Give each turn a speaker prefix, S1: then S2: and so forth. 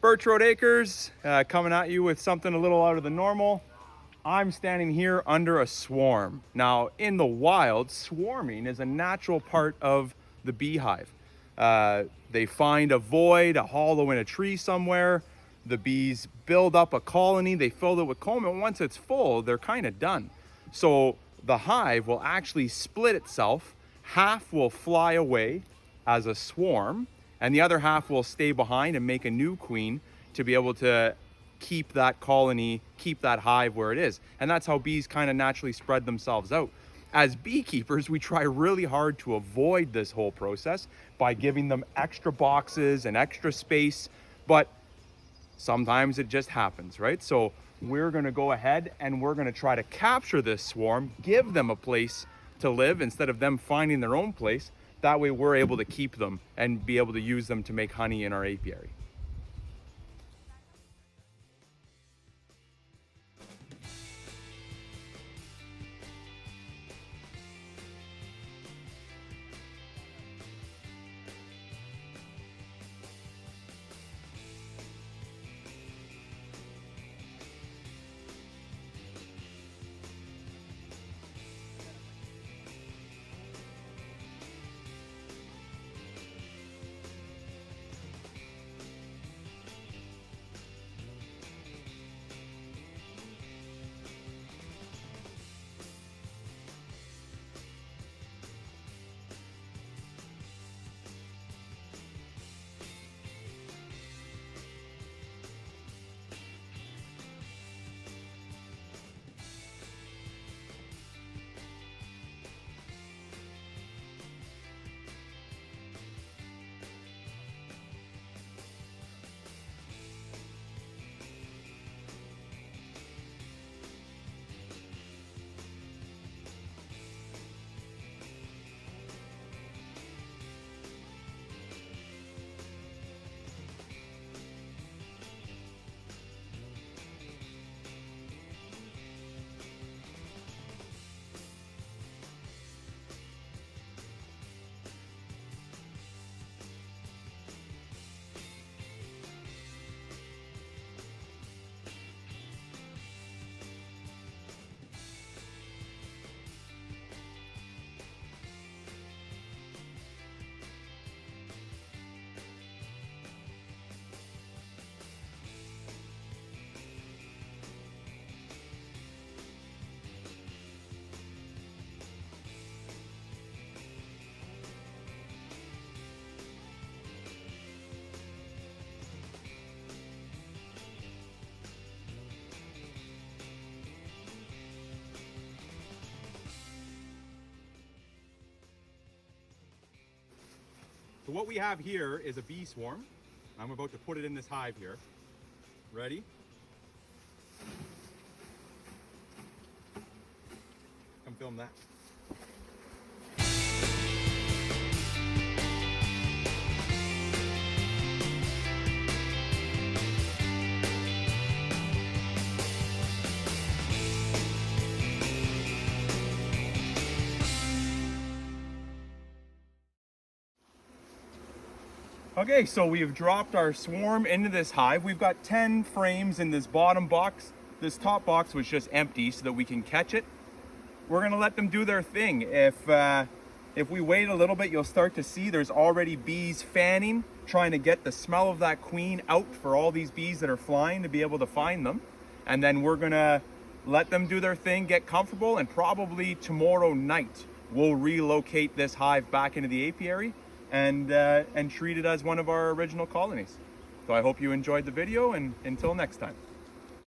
S1: Birch Road Acres, coming at you with something a little out of the normal. I'm standing here under a swarm. Now, in the wild, swarming is a natural part of the beehive. They find a void, a hollow in a tree somewhere. The bees build up a colony, they fill it with comb, and once it's full, they're kind of done. So the hive will actually split itself. Half will fly away as a swarm, and the other half will stay behind and make a new queen to be able to keep that colony, keep that hive where it is. And that's how bees kind of naturally spread themselves out. As beekeepers, we try really hard to avoid this whole process by giving them extra boxes and extra space, but sometimes it just happens, right? So we're gonna go ahead and we're gonna try to capture this swarm, give them a place to live instead of them finding their own place. That way we're able to keep them and be able to use them to make honey in our apiary. So what we have here is a bee swarm. I'm about to put it in this hive here. Ready? Come film that. Okay, so we've dropped our swarm into this hive. We've got 10 frames in this bottom box. This top box was just empty so that we can catch it. We're gonna let them do their thing. If we wait a little bit, you'll start to see there's already bees fanning, trying to get the smell of that queen out for all these bees that are flying to be able to find them. And then we're gonna let them do their thing, get comfortable, and probably tomorrow night, we'll relocate this hive back into the apiary and treat it as one of our original colonies. So I hope you enjoyed the video, and until next time.